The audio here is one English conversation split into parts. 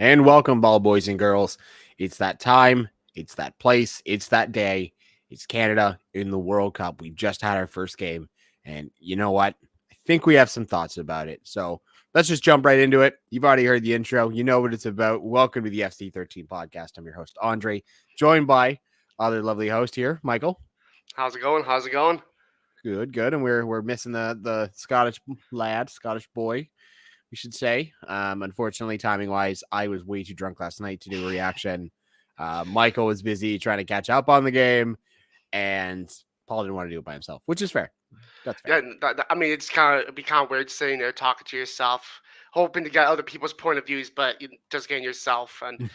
And welcome, ball boys and girls. It's that time, it's that place, it's that day. It's Canada in the World Cup. We just had our first game. And you know what? I think we have some thoughts about it. So let's just jump right into it. You've already heard the intro. You know what it's about. Welcome to the FC13 podcast. I'm your host, Andre, joined by other lovely host here, Michael. How's it going? How's it going? Good, good. And we're missing the Scottish lad, Scottish boy, we should say. Unfortunately, timing wise, I was way too drunk last night to do a reaction. Michael was busy trying to catch up on the game, and Paul didn't want to do it by himself, which is fair. That's fair. Yeah, I mean, it'd be kind of weird sitting there talking to yourself, hoping to get other people's point of views, but you just getting yourself. And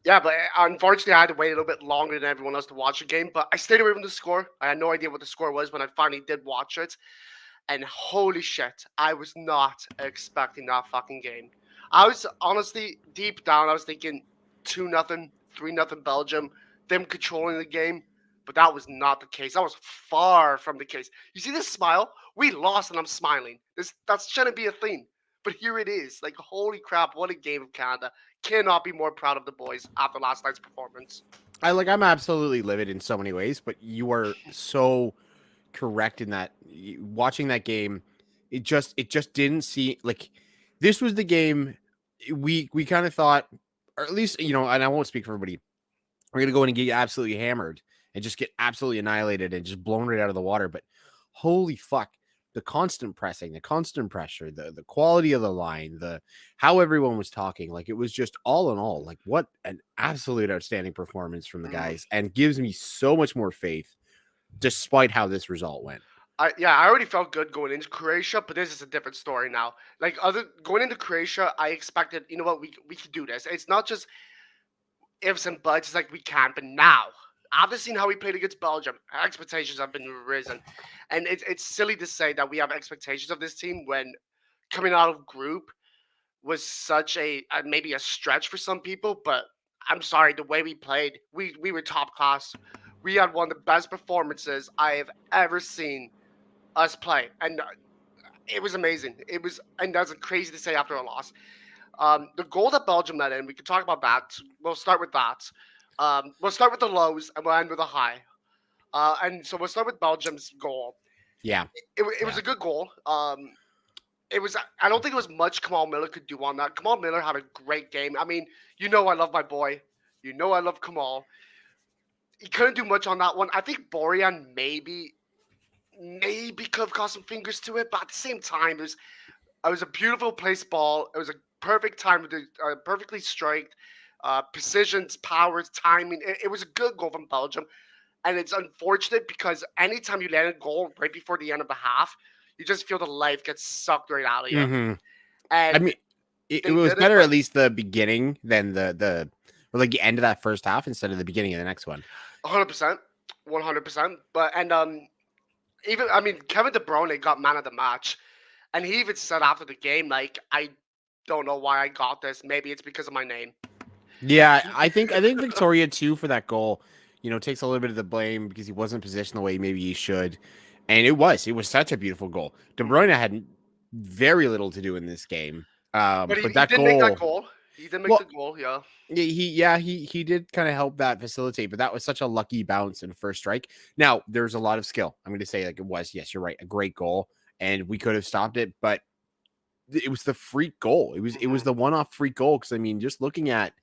yeah, but unfortunately, I had to wait a little bit longer than everyone else to watch the game. But I stayed away from the score. I had no idea what the score was when I finally did watch it. And holy shit, I was not expecting that fucking game. I was honestly deep down, I was thinking 2-0, 3-0 Belgium, them controlling the game. But that was not the case. That was far from the case. You see this smile? We lost and I'm smiling. That shouldn't be a thing. But here it is. Like, holy crap, what a game of Canada. Cannot be more proud of the boys after last night's performance. I'm absolutely livid in so many ways, but you are so correct in that watching that game, it just didn't see like this was the game we kind of thought, or at least, and I won't speak for everybody. We're gonna go in and get absolutely hammered and just get absolutely annihilated and just blown right out of the water. But holy fuck, the constant pressing, the constant pressure, the quality of the line, the how everyone was talking, like it was just all in all, like what an absolute outstanding performance from the Mm. guys, and gives me so much more faith despite how this result went. I already felt good going into Croatia, but this is a different story now. Like other going into Croatia, I expected, you know what, we could do this. It's not just ifs and buts. It's like we can, but now after seeing how we played against Belgium, expectations have been risen, and it's silly to say that we have expectations of this team when coming out of group was such a maybe a stretch for some people. But I'm sorry, the way we played, we were top class. We had one of the best performances I have ever seen us play, and it was amazing. It was, and that's crazy to say after a loss. The goal that Belgium let in, we can talk about that. We'll start with that. We'll start with the lows and we'll end with a high. And so we'll start with Belgium's goal. Yeah, It was yeah. a good goal. It was. I don't think it was much Kamal Miller could do on that. Kamal Miller had a great game. I mean, I love my boy. I love Kamal. He couldn't do much on that one. I think Borean maybe could have got some fingers to it, but at the same time, it was a beautiful placed ball. It was a perfect time to perfectly striked, precision, powers, timing. It was a good goal from Belgium, and it's unfortunate because anytime you land a goal right before the end of the half, you just feel the life gets sucked right out of you. Hmm. I And mean, it they was did it, better at but least the beginning than the or like the end of that first half instead of the beginning of the next one. 100%, 100%. But and even I mean Kevin De Bruyne got man of the match, and he even said after the game like I don't know why I got this. Maybe it's because of my name. Yeah, I think Victoria too for that goal, takes a little bit of the blame because he wasn't positioned the way maybe he should. And it was such a beautiful goal. De Bruyne had very little to do in this game. But But he that did make that goal, goal. He did make the well, goal, yeah. he did kind of help that facilitate, but that was such a lucky bounce and first strike. Now, there's a lot of skill. I'm going to say like it was, yes, you're right, a great goal, and we could have stopped it, but it was the freak goal. It was Hmm. the one-off freak goal, because I mean, just looking at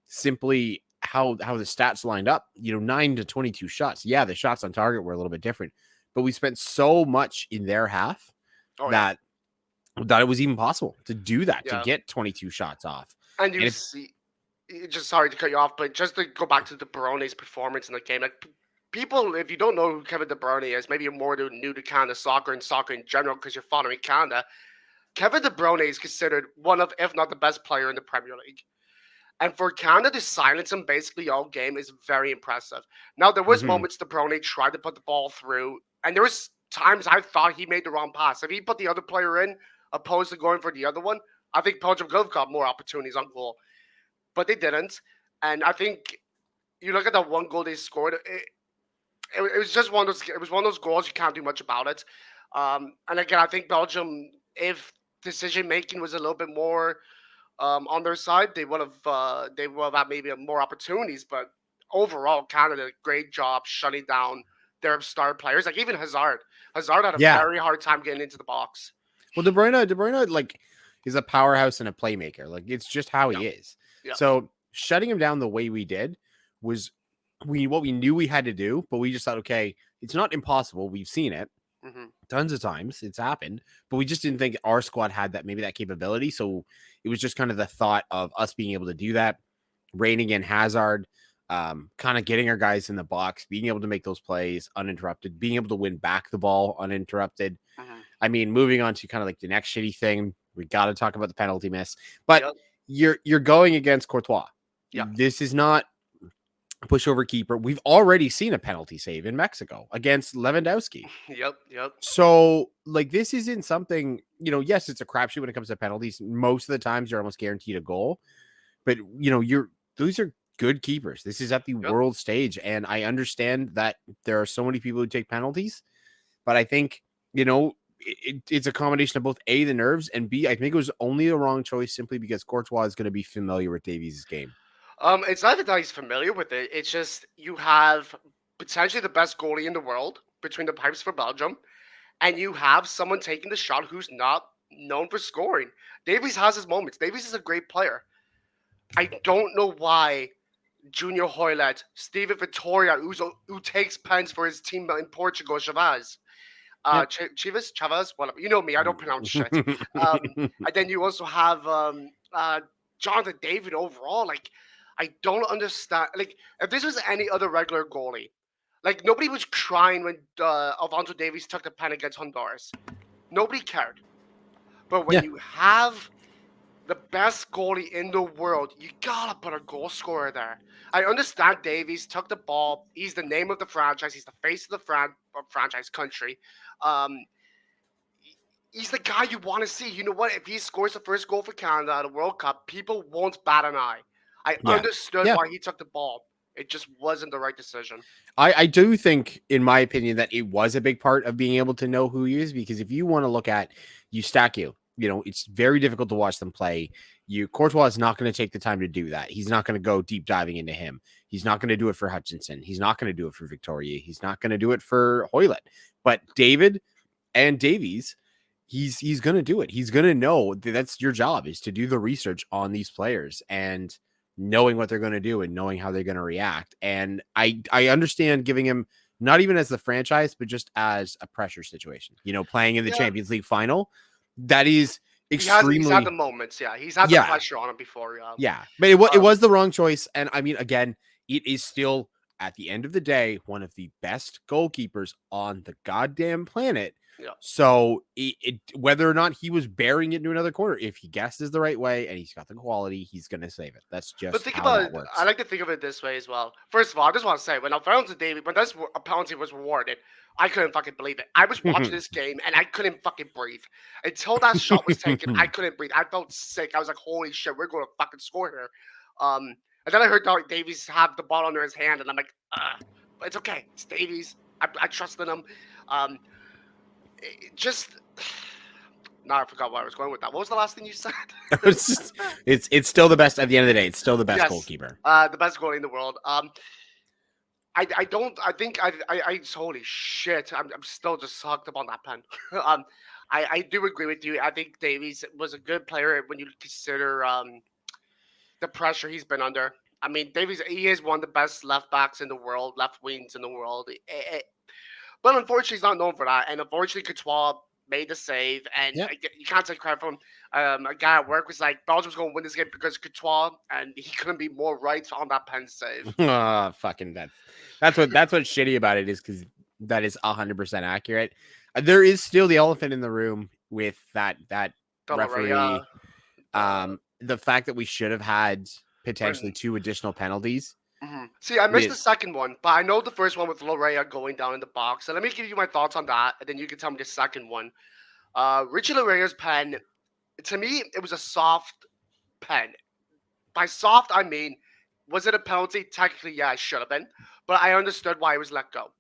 simply how the stats lined up, 9 to 22 shots. Yeah, the shots on target were a little bit different, but we spent so much in their half Oh yeah, that it was even possible to do that, to yeah. get 22 shots off. And you And if see, just sorry to cut you off, but just to go back to De Bruyne's performance in the game, like people, if you don't know who Kevin De Bruyne is, maybe you're more new to Canada soccer and soccer in general because you're following Canada. Kevin De Bruyne is considered one of, if not the best player in the Premier League. And for Canada to silence him basically all game is very impressive. Now there was Mhm. moments De Bruyne tried to put the ball through, and there was times I thought he made the wrong pass. If he put the other player in, opposed to going for the other one, I think Belgium could have got more opportunities on goal, but they didn't. And I think you look at that one goal they scored. It was just one of those. It was one of those goals you can't do much about it. And again, I think Belgium, if decision making was a little bit more On their side, they would have had maybe more opportunities, but overall, Canada did a great job shutting down their star players. Like even Hazard, Hazard had a Yeah. very hard time getting into the box. Well, De Bruyne, like, is a powerhouse and a playmaker. Like, it's just how Yeah, he is. yeah, So shutting him down the way we did was what we knew we had to do, but we just thought, okay, it's not impossible. We've seen it hmm tons of times. It's happened, but we just didn't think our squad had that capability. So it was just kind of the thought of us being able to do that, reining in Hazard, kind of getting our guys in the box, being able to make those plays uninterrupted, being able to win back the ball uninterrupted. hmm I mean, moving on to kind of like the next shitty thing, we got to talk about the penalty miss. But yep, you're going against Courtois. yep, This is not a pushover keeper. We've already seen a penalty save in Mexico against Lewandowski. yep, yep, So, like, this isn't something, yes, it's a crapshoot when it comes to penalties. Most of the times you're almost guaranteed a goal, but those are good keepers. This is at the yep. world stage. And I understand that there are so many people who take penalties, but I think, it's a combination of both A, the nerves, and B, I think it was only the wrong choice simply because Courtois is going to be familiar with Davies' game. It's not even that he's familiar with it. It's just you have potentially the best goalie in the world between the pipes for Belgium, and you have someone taking the shot who's not known for scoring. Davies has his moments. Davies is a great player. I don't know why Junior Hoylet, Steven Vittoria, who takes pens for his team in Portugal, Chavez, Yep. Chavez, whatever. You know me, I don't pronounce shit. And then you also have Jonathan David overall. Like, I don't understand. Like, if this was any other regular goalie, like nobody was crying when Alfonso Davies took the pen against Honduras. Nobody cared. But when Yeah. you have the best goalie in the world, you gotta put a goal scorer there. I understand Davies took the ball. He's the name of the franchise. He's the face of the franchise country. Um, he's the guy you want to see. You know what? If he scores the first goal for Canada at the World Cup, people won't bat an eye. I Yeah. understood Yeah. why he took the ball. It just wasn't the right decision. I do think, in my opinion, that it was a big part of being able to know who he is, because if you want to look at Eustachio, it's very difficult to watch them play. Courtois is not going to take the time to do that. He's not going to go deep diving into him. He's not going to do it for Hutchinson. He's not going to do it for Victoria. He's not going to do it for Hoylet. But David and Davies, he's going to do it. He's going to know that's your job, is to do the research on these players and knowing what they're going to do and knowing how they're going to react. And I understand giving him, not even as the franchise, but just as a pressure situation, playing in the Yeah, Champions League final. That is he's had the extremely, moments. Yeah, he's had the yeah, pressure on him before. Yeah. yeah. But it Um, was the wrong choice. And I mean, again, it is still, at the end of the day, one of the best goalkeepers on the goddamn planet. yeah. So whether or not he was burying it into another corner, if he guesses the right way and he's got the quality, he's going to save it. That's But just think how about that it. I works. like to think of it this way as well. First of all, I just want to say when Alfonso Davies, when this penalty was rewarded, I couldn't fucking believe it. I was watching this game and I couldn't fucking breathe until that shot was taken. I couldn't breathe. I felt sick. I was like, "Holy shit, we're going to fucking score here." And then I heard Davies have the ball under his hand, and I'm like, but it's okay. It's Davies. I trust in him. Um, just now I forgot where I was going with that. What was the last thing you said? It's still the best at the end of the day. It's still the best Yes, goalkeeper. the best goalie in the world. I don't. I think I holy shit. I'm still just sucked up on that pen. um, I do agree with you. I think Davies was a good player when you consider the pressure he's been under. I mean, Davies, he is one of the best left backs in the world, left wings in the world. But unfortunately, he's not known for that. And unfortunately, Couture made the save, and Yeah. you can't take credit from a guy at work was like Belgium's going to win this game because of Couture, and he couldn't be more right on that pen save. Fucking that's what's shitty about it, is because that is 100% accurate. There is still the elephant in the room with that Delaria, referee. The fact that we should have had potentially when 2 additional penalties. See, I missed With the second one, but I know the first one with Lorea going down in the box. So let me give you my thoughts on that, and then you can tell me the second one. Richie Lorea's pen, to me, it was a soft pen. By soft, I mean, was it a penalty? Technically, yeah, it should have been, but I understood why it was let go.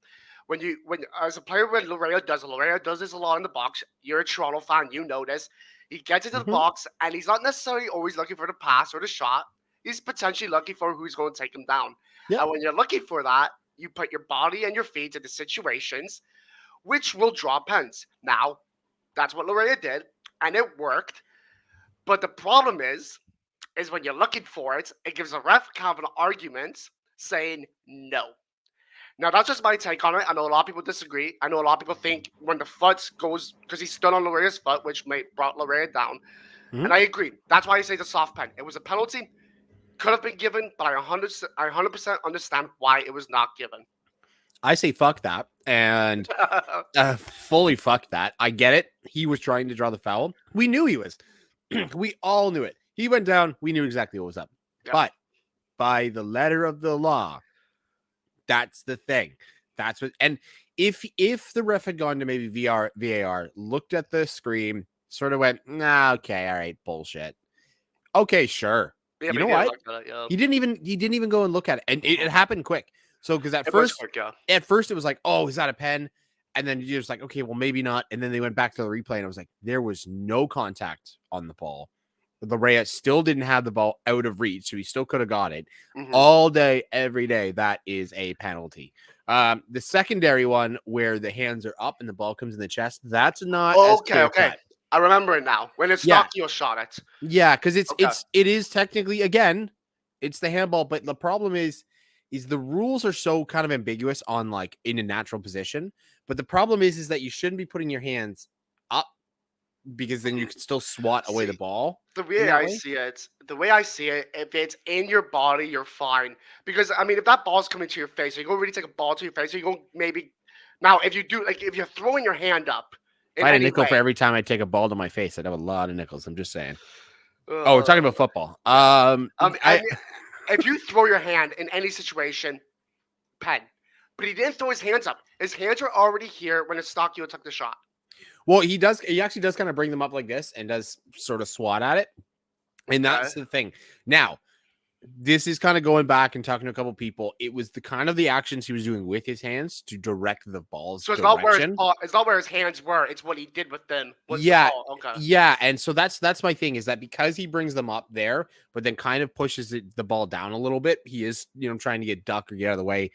When as a player, when Lorea does this a lot in the box. You're a Toronto fan, you know this. He gets into the Mhm. box, and he's not necessarily always looking for the pass or the shot. He's potentially looking for who's going to take him down. Yep. And when you're looking for that, you put your body and your feet into situations which will draw pens. Now, that's what Larea did, and it worked. But the problem is when you're looking for it, it gives a ref kind of an argument saying no. Now that's just my take on it. I know a lot of people disagree. I know a lot of people think when the foot goes because he stood on Larea's foot, which brought Larea down. Mhm. And I agree. That's why I say it's a soft pen. It was a penalty, could have been given, but I 100% understand why it was not given. I say fuck that, and fully fuck that. I get it. He was trying to draw the foul. We knew he was. We all knew it. He went down. We knew exactly what was up. Yep. But by the letter of the law, that's the thing. That's what. And if the ref had gone to maybe VAR, looked at the screen, sort of went, nah, okay, all right, bullshit. Okay, sure. Yeah, You but he know didn't what? look at it. Yeah, He didn't even go and look at it, and it happened quick. So because it was quick. Yeah. at first it was like, oh, is that a pen? And then you're just like, okay, well maybe not. And then they went back to the replay, and I was like, there was no contact on the ball. The Reyes still didn't have the ball out of reach, so he still could have got it Hmm. all day, every day. That is a penalty. The secondary one where the hands are up and the ball comes in the chest, that's not as Okay, clear okay. cut. I remember it now. When it's Yeah, Stockio shot it. yeah, because Okay. it is technically, again, it's the handball, but the problem is the rules are so kind of ambiguous on like in a natural position. But the problem is that you shouldn't be putting your hands up because then you Mhm. can still swat away the See, ball the in way that I way. see it, if it's in your body, you're fine. Because I mean, if that ball's coming to your face, are you gonna really take a ball to your face? Are you gonna maybe now if you do like if you're throwing your hand up If I in had a any nickel for way, every time I take a ball to my face, I'd have a lot of nickels. I'm just saying. Oh, we're uh, talking about football. yeah. I I mean, if you throw your hand in any situation, pen. But he didn't throw his hands up. His hands were already here when Stockio took the shot. well, he does. He actually does kind of bring them up like this and does sort of swat at it, and Okay. that's the thing. Now, this is kind of going back and talking to a couple people. It was the kind of the actions he was doing with his hands to direct the ball's So direction. it's not where his hands were. It's what he did with them with the Yeah, ball. Okay. yeah, and so that's my thing is that because he brings them up there, but then kind of pushes the ball down a little bit. He is, trying to get duck or get out of the way.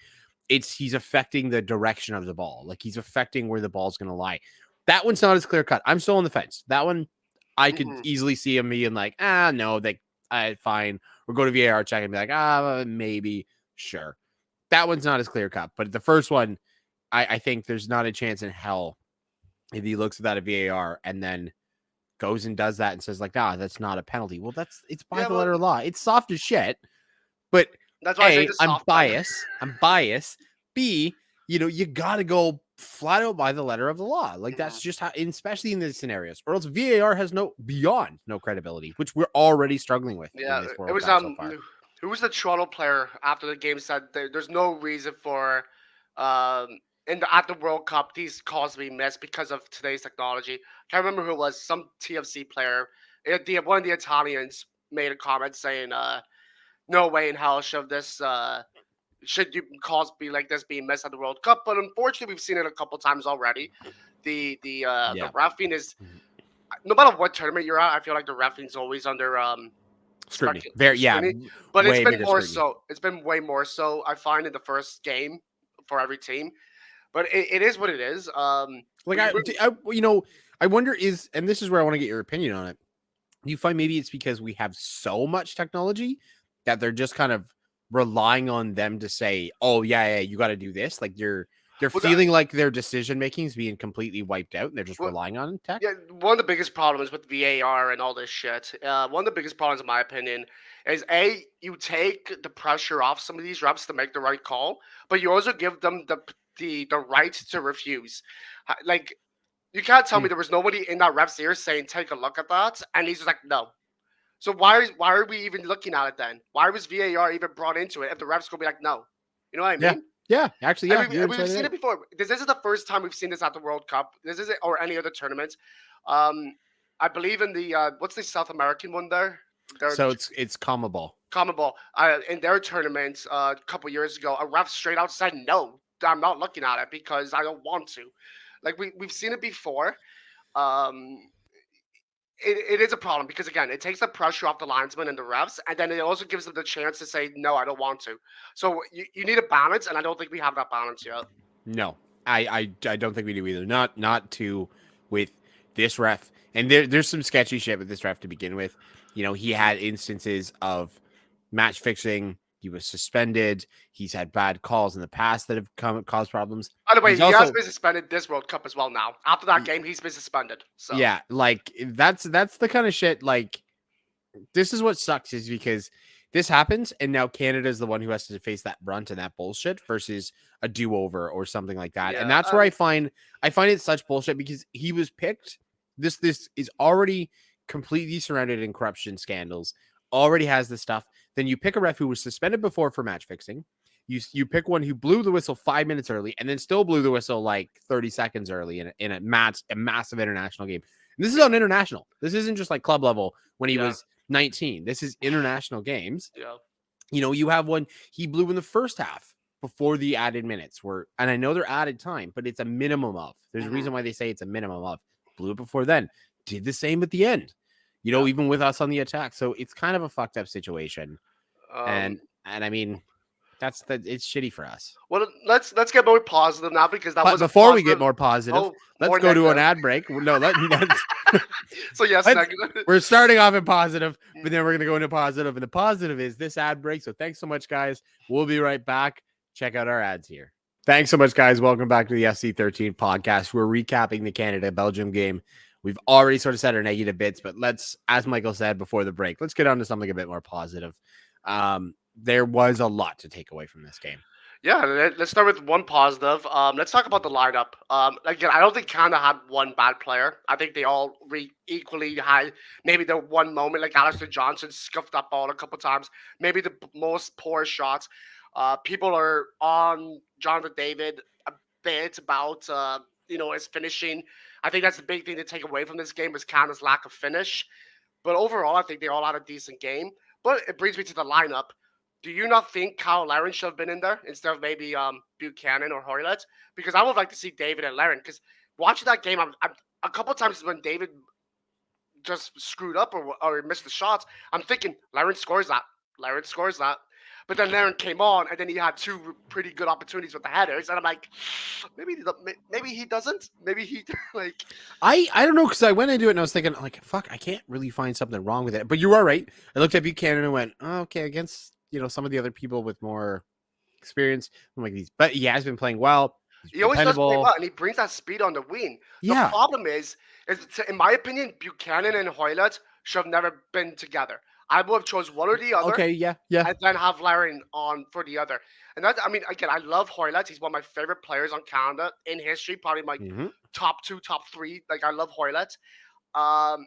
He's affecting the direction of the ball, like he's affecting where the ball's going to lie. That one's not as clear cut. I'm still on the fence. That one, I could Hmm. easily see him being like, no, they, fine, or go to VAR check and be like, maybe, sure. That one's not as clear cut, but the first one, I think there's not a chance in hell if he looks at that at VAR and then goes and does that and says like, nah, that's not a penalty. Well, it's by Yeah, the but letter of law. It's soft as shit, but that's why I say A, it's a I'm soft pen. biased. I'm biased. B, you got to go flat out by the letter of the law. Like Mhm. that's just how, especially in these scenarios, or else VAR has no credibility, which we're already struggling with in Yeah, this it World was Cup so far. who was the Toronto player after the game said there's no reason for at the World Cup these calls to be missed because of today's technology. Can't remember who it was. Some TFC player. One of the Italians made a comment saying, "No way in hell should this should you calls be like this being missed at the World Cup." But unfortunately, we've seen it a couple times already. The Yeah, refing is no matter what tournament you're at. I feel like the refing is always under scrutiny. Very, yeah, scrutiny, but it's way been bigger more scrutiny. so. It's been way more so. I find in the first game for every team, but it is what it is. Like I wonder and this is where I want to get your opinion on it. Do you find maybe it's because we have so much technology that they're just kind of relying on them to say, "Oh yeah, you got to do this." Like they're Well, feeling like their decision making is being completely wiped out, and they're just well, relying on tech. yeah, one of the biggest problems with VAR and all this shit. One of the biggest problems, in my opinion, is you take the pressure off some of these reps to make the right call, but you also give them the right to refuse. Like you can't tell Hmm. me there was nobody in that rep's ear saying, "Take a look at that," and he's just like, "No." So why are we even looking at it then? Why was VAR even brought into it if the refs gonna be like, "No," you know what I Yeah, mean? yeah, actually, And yeah, you're we've entirely seen right. it before. This isn't the first time we've seen this at the World Cup. This isn't or any other tournament. Um, I believe in the what's the South American one there? Their So it's commable. Common Ball. In their tournament a couple years ago, a ref straight out said, "No, I'm not looking at it because I don't want to." Like we've seen it before. Um, it is a problem because again, it takes the pressure off the linesman and the refs, and then it also gives them the chance to say no, I don't want to. So you need a balance, and I don't think we have that balance yet. No, I don't think we do either. Not to with this ref. And there's some sketchy shit with this ref to begin with. You know, he had instances of match fixing. He was suspended. He's had bad calls in the past that have caused problems. By the way, He's he has also been suspended this World Cup as well. Now after that game, he's been suspended. So yeah, like that's the kind of shit like this is what sucks is because this happens and now Canada's the one who has to face that brunt and that bullshit versus a do-over or something like that. And yeah, that's where I find it such bullshit because he was picked. This is already completely surrounded in corruption scandals, already has this stuff. Then you pick a ref who was suspended before for match fixing. You pick one who blew the whistle 5 minutes early and then still blew the whistle like 30 seconds early in a massive international game. And this is on international. This isn't just like club level when he yeah, was 19. This is international games. yeah. You know, you have one he blew in the first half before the added minutes were, and I know they're added time, but it's a minimum of. There's a reason why they say it's a minimum of. Blew it before then. Did the same at the end. You know, Yeah. even with us on the attack. So it's kind of a fucked up situation. Um, And I mean, it's shitty for us. well, let's get more positive now because that But was a before we get positive. more positive, Oh, let's more go to an negative. ad break. No, let's So yes, Let's- negative. we're starting off in positive, but then we're going to go into positive. And the positive is this ad break. So thanks so much, guys. We'll be right back. Check out our ads here. Thanks so much, guys. Welcome back to the SC13 podcast. We're recapping the Canada-Belgium game. We've already sort of said our negative bits, but let's, as Michael said before the break, let's get on to something a bit more positive. There was a lot to take away from this game. Yeah, let's start with one positive. Let's talk about the lineup. Again, I don't think Canada had one bad player. I think they all equally had maybe the one moment, like Alistair Johnson scuffed that ball a couple times, maybe the most poor shots. People are on Jonathan David a bit about his finishing. I think that's the big thing to take away from this game was Canada's lack of finish. But overall, I think they all had a decent game. But it brings me to the lineup. Do you not think Kyle Laren should have been in there instead of maybe Buchanan or Hoylett? Because I would like to see David and Laren. Because watching that game, I'm a couple times when David just screwed up or missed the shots, I'm thinking Laren scores that. Laren scores that. But then Laren came on, and then he had two pretty good opportunities with the headers, and I'm like, maybe he doesn't. Maybe he like. I don't know because I went into it and I was thinking like, fuck, I can't really find something wrong with it. But you are right. I looked at Buchanan and went, oh, okay, against some of the other people with more experience, I'm like these, but he has been playing well. He's He always does play dependable. well, and he brings that speed on the wing. The Yeah. problem is in my opinion, Buchanan and Hoylett should have never been together. I would have chose one or the other, Okay. Yeah. Yeah. and then have Laren on for the other. And that, I mean, again, I love Hoylett. He's one of my favorite players on Canada in history, probably my Mm-hmm. top two, top three. Like I love Hoylett. Um,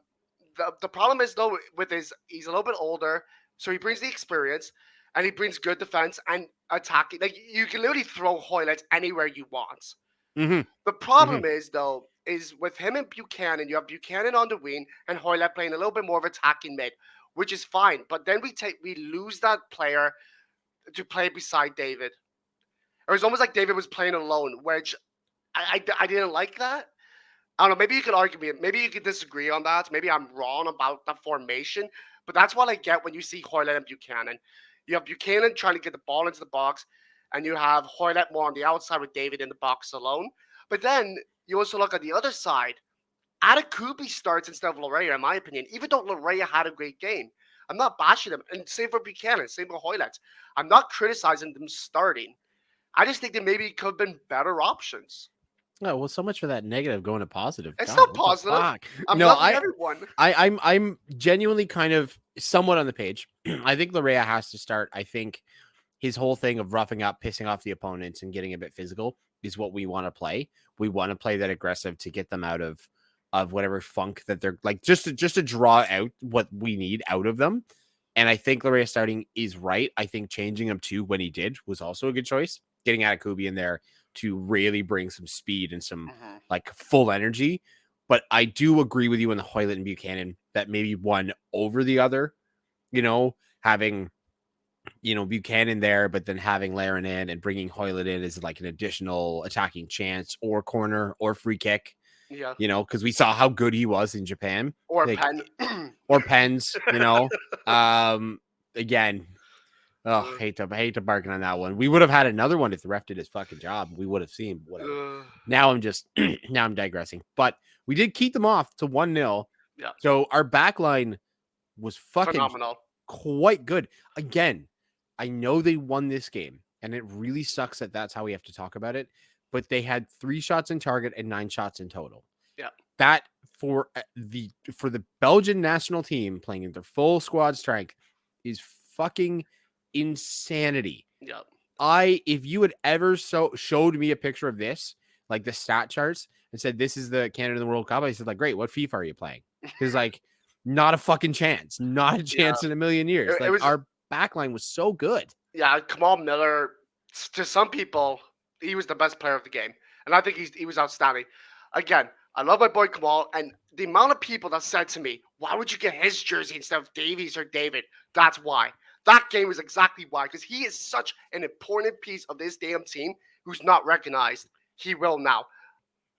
the problem is though with he's a little bit older, so he brings the experience and he brings good defense and attacking. Like you can literally throw Hoylett anywhere you want. Mm-hmm. The problem is though is with him and Buchanan, you have Buchanan on the wing and Hoylett playing a little bit more of attacking mid, which is fine. But then we lose that player to play beside David. It was almost like David was playing alone, which I didn't like that. I don't know. Maybe you could argue me. Maybe you could disagree on that. Maybe I'm wrong about the formation, but that's what I get when you see Hoylett and Buchanan. You have Buchanan trying to get the ball into the box, and you have Hoylett more on the outside with David in the box alone. But then you also look at the other side. Atakubi starts instead of Larea, in my opinion, even though Larea had a great game. I'm not bashing him. And same for Buchanan, same for Hoylett. I'm not criticizing them starting. I just think there maybe could have been better options. Oh well, so much for that negative going to positive. It's God, not what the positive. fuck? I'm No, loving everyone. I'm genuinely kind of somewhat on the page. I think Larea has to start. I think his whole thing of roughing up, pissing off the opponents, and getting a bit physical is what we want to play. We want to play that aggressive to get them out of whatever funk that they're like, just to draw out what we need out of them. And I think Larea starting is right. I think changing him to when he did was also a good choice. Getting Atakubi in there to really bring some speed and some like full energy. But I do agree with you on the Hoylett and Buchanan that maybe one over the other, having, Buchanan there, but then having Laren in and bringing Hoylett in as like an additional attacking chance or corner or free kick. Yeah. because we saw how good he was in Japan, Or like Penn. or Pens, again. Oh, hate to bargain on that one. We would have had another one if the ref did his fucking job. We would have seen whatever. Now I'm just now I'm digressing. But we did keep them off to 1-0. Yeah. So our back line was fucking Phenomenal. quite good. Again, I know they won this game, and it really sucks that that's how we have to talk about it. But they had 3 shots in target and 9 shots in total. Yeah. That for the Belgian national team playing in their full squad strength is fucking insanity. Yeah. If you had ever showed me a picture of this, like the stat charts, and said this is the Canada in the World Cup, I said like, great, what FIFA are you playing? Because like, not a fucking chance, not a Yeah. chance in a million years. It Like was our backline was so good. yeah, Kamal Miller. To some people, he was the best player of the game, and I think he was outstanding. Again, I love my boy Kamal, and the amount of people that said to me, "Why would you get his jersey instead of Davies or David?" That's why. That game was exactly why, because he is such an important piece of this damn team who's not recognized. He will now.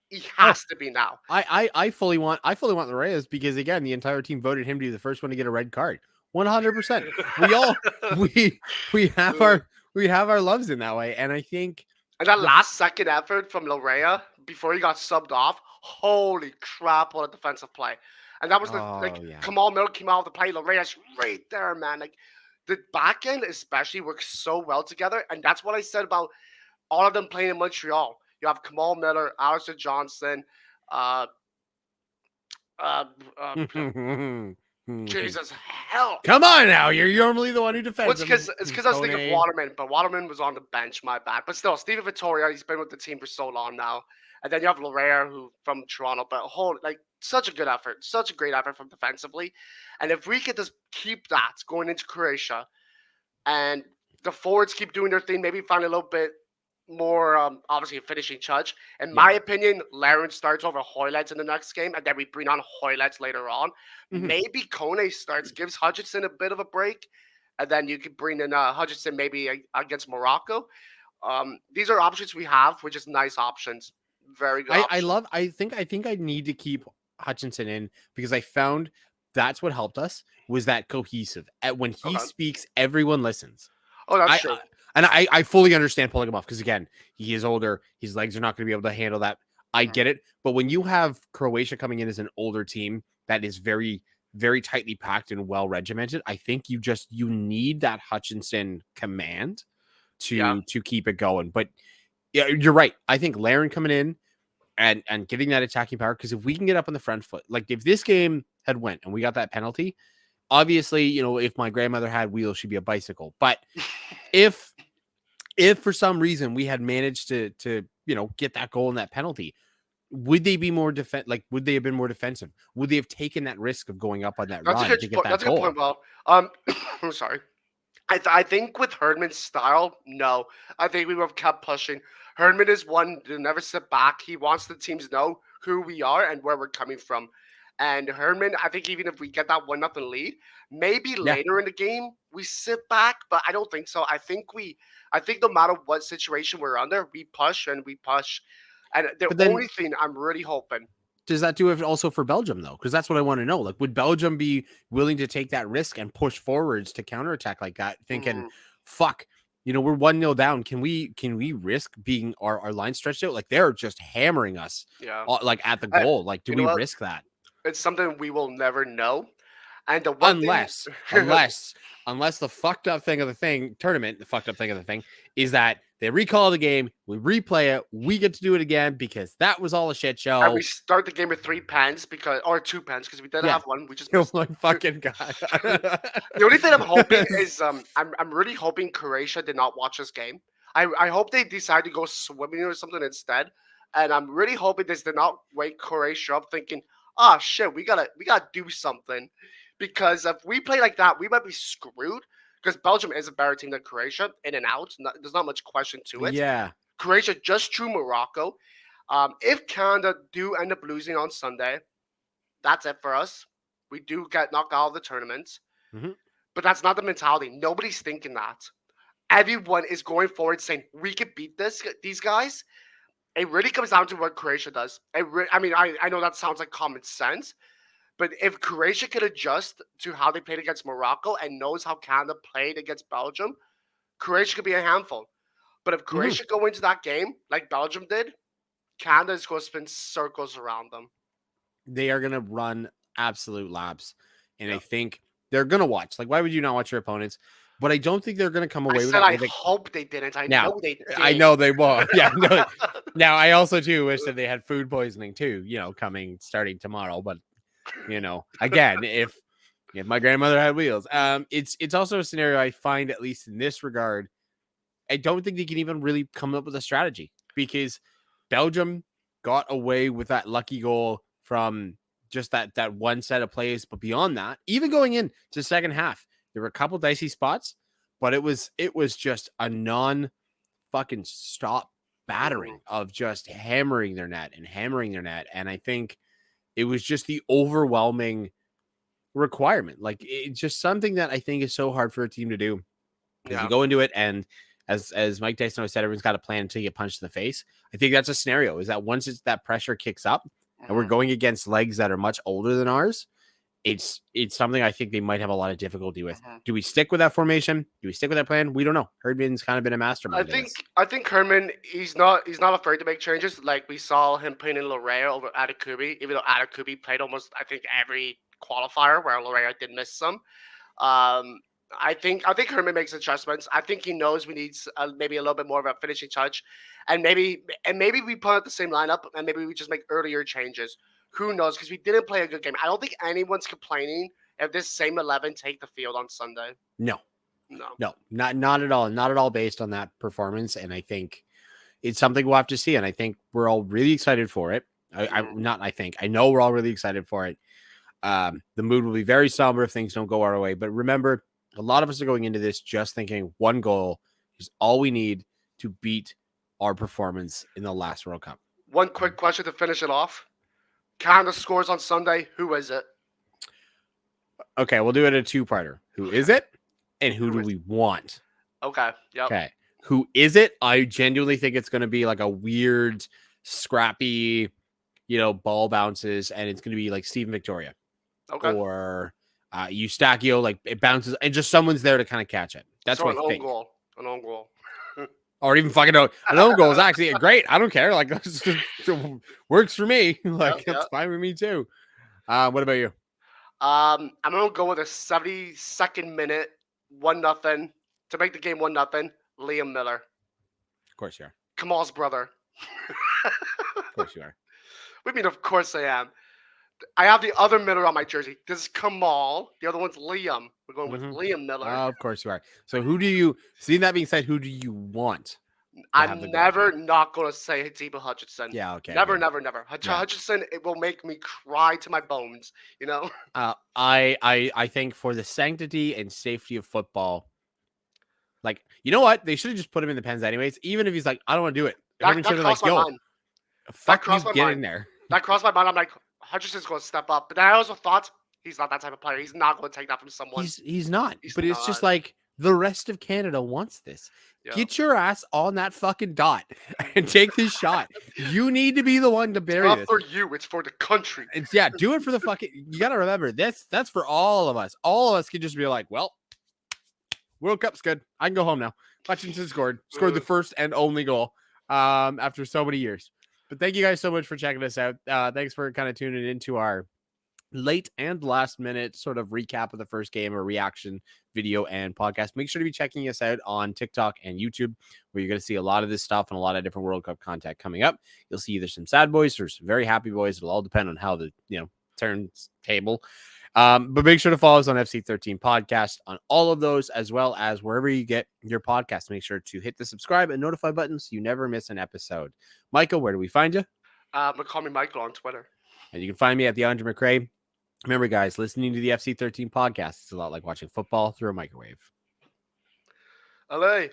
He Oh, has to be now. I fully want the Reyes because again, the entire team voted him to be the first one to get a red card. 100%. We all we have our loves in that way, and I think And that the last second effort from Lorea before he got subbed off, holy crap, what a defensive play. And that was oh yeah. Kamal Miller came out of the play, Lorea's right there, man. Like the back end especially works so well together. And that's what I said about all of them playing in Montreal. You have Kamal Miller, Alistair Johnson, uh uh, uh Jesus hell. Come on now, you're normally the one who Well, defends it's him. because I was thinking of Kone. Waterman, but Waterman was on the bench. My bad. But still, Steven Vittoria, he's been with the team for so long now, and then you have Larrea, who from Toronto, but such a good effort, such a great effort from defensively, and if we could just keep that going into Croatia, and the forwards keep doing their thing, maybe find a little bit more obviously a finishing touch. In Yeah. my opinion, Laren starts over Hoylets in the next game, and then we bring on Hoylets later on. Mhm. Maybe Kone starts, gives Hutchinson a bit of a break, and then you could bring in Hutchinson maybe against Morocco. These are options we have, which is nice options, very good options. I think I need to keep Hutchinson in because I found that's what helped us was that cohesive. When he Okay. speaks, everyone listens. Oh, that's I, true. I and I fully understand pulling him off because again, he is older. His legs are not going to be able to handle that. I Mhm. get it, but when you have Croatia coming in as an older team that is very, very tightly packed and well regimented, I think you need that Hutchinson command Yeah. to keep it going. But yeah, you're right. I think Laren coming in and getting that attacking power because if we can get up on the front foot, like if this game had went and we got that penalty, obviously, if my grandmother had wheels, she'd be a bicycle. But if for some reason we had managed to get that goal and that penalty, would they be more would they have been more defensive? Would they have taken that risk of going up on that That's a run good to get point. that That's a good goal? point. Well, I'm sorry. I think with Herdman's style, no. I think we would have kept pushing. Herdman is one to never sit back. He wants the teams to know who we are and where we're coming from. And Herdman, I think even if we get that 1-0 lead, maybe Yeah. later in the game we sit back, but I don't think so. I think no matter what situation we're under, we push and we push. And the But then only thing I'm really hoping, does that do it also for Belgium though? Because that's what I want to know. Like, would Belgium be willing to take that risk and push forwards to counterattack like that, thinking, mm, fuck, we're 1-0 down. Can we risk being our line stretched out? Like they're just hammering us yeah. like at the Uh, goal. Like, do you know we what? risk that? It's something we will never know. And the one thing, Unless, unless, unless the fucked up thing of the fucked up thing of the thing is that they recall the game, we replay it, we get to do it again because that was all a shit and we show. start the game with 3 pens or 2 pens because we did Yeah. have one, we just Oh missed my it. fucking god. The only thing I'm hoping is I'm really hoping Croatia did not watch this game. I hope they decide to go swimming or something instead. And I'm really hoping this did not wake Croatia up thinking, oh shit, we gotta do something. Because if we play like that, we might be screwed. Because Belgium is a better team than Croatia, in and out. There's not much question to it. Yeah. Croatia just drew Morocco. If Canada do end up losing on Sunday, that's it for us. We do get knocked out of the tournament. Mhm. But that's not the mentality. Nobody's thinking that. Everyone is going forward saying we could beat these guys. it really comes down to what Croatia does. I mean, I know that sounds like common sense, but if Croatia could adjust to how they played against Morocco and knows how Canada played against Belgium, Croatia could be a handful. But if Mhm. Croatia go into that game like Belgium did, Canada is going to spin circles around them. They are going to run absolute laps. And I Yeah. think they're going to watch. Like, why would you not watch your opponents? But I don't think they're going to come I away with said that I with it. hope they didn't. I Now, know they I did. know they will. Yeah, no. Now, I also too wish that they had food poisoning too, coming starting tomorrow. But again, if my grandmother had wheels, it's also a scenario I find, at least in this regard, I don't think they can even really come up with a strategy, because Belgium got away with that lucky goal from just that one set of plays. But beyond that, even going into the second half, there were a couple dicey spots, but it was just a non fucking stop Mhm. battering of just hammering their net and hammering their net. And I think it was just the overwhelming requirement. Like, it's just something that I think is so hard for a team to do, because you Yeah. go into it, and as Mike Tyson always said, everyone's got a plan until you get punched in the face. I think that's a scenario, is that once that pressure kicks up and we're Mhm. going against legs that are much older than ours, it's something I think they might have a lot of difficulty with. Mhm. Do we stick with that formation? Do we stick with that plan? We don't know. Herdman's kind of been a mastermind of this. I think Herman he's not afraid to make changes. Like we saw him putting in Larea over Atakubi, even though Atakubi played almost I think every qualifier where Larea did miss some. Um, I think Herman makes adjustments. I think he knows we need maybe a little bit more of a finishing touch, and maybe we put out the same lineup, and maybe we just make earlier changes. Who knows? Because we didn't play a good game. I don't think anyone's complaining if this same 11 take the field on Sunday. No, No. no, not at all. Not at all based on that performance. And I think it's something we'll have to see. And I think we're all really excited for it. Mhm. Not, I think, I know we're all really excited for it. The mood will be very somber if things don't go our way. But remember, a lot of us are going into this just thinking one goal is all we need to beat our performance in the last World Cup. One quick question to finish it off. Canada scores on Sunday. Who is it? Okay, we'll do it a two-parter. Who is it, and who Who do is we want? Okay. Yep. Okay, who is it? I genuinely think it's going to be like a weird, scrappy, ball bounces, and it's going to be like Steven Victoria Okay. or Eustachio. Like, it bounces, and just someone's there to kind of catch it. That's So what an I own think. goal. An own goal. Or even fucking an own goal is actually great. I don't care. Like, works for me. Yep. Like, Yep. that's fine with me too. What about you? I'm gonna go with a 72nd minute, 1-0 to make the game 1-0. Liam Miller, Of course you are. Kamal's brother. Of course you are. I mean, of course I am. I have the other Miller on my jersey. This is Kamal. The other one's Liam. We're going with Mm-hmm. Liam Miller. Of course you are. So who do you? Seeing that being said, who do you want to have the I'm goal? never not gonna say Hatiba Hutchinson. Yeah. Okay. Never, Good. never, never. Yeah. Hutchinson, it will make me cry to my bones. You know. I think for the sanctity and safety of football, like, you know what, they should have just put him in the pens anyways. Even if he's like, I don't want to do it, That Herman should that have been like, crossed my yo, mind. That fuck you, crossed my get mind. in there. That crossed my mind. I'm like, Hutchinson's going to step up. But then I also thought he's not that type of player. He's not going to take that from someone. He's not, He's but it's just not. like the rest of Canada wants this. Yeah. Get your ass on that fucking dot and Mhm. take this shot. You need to be the one to It's bury not this. for you. It's for the country. It's yeah, do it for the fucking. You got to remember that's for all of us. All of us can just be like, well, World Cup's good. I can go home now. Hutchinson scored the first and only goal after so many years. But thank you guys so much for checking us out. Thanks for kind of tuning into our late and last minute sort of recap of the first game or reaction video and podcast. Make sure to be checking us out on TikTok and YouTube, where you're going to see a lot of this stuff and a lot of different World Cup content coming up. You'll see either some sad boys or some very happy boys. It'll all depend on how the turns table. But make sure to follow us on FC13 Podcast on all of those, as well as wherever you get your podcast. Make sure to hit the subscribe and notify button so you never miss an episode. Michael, where do we find you? Call me Michael on Twitter. And you can find me at the Andre McRae. Remember, guys, listening to the FC13 podcast is a lot like watching football through a microwave. LA.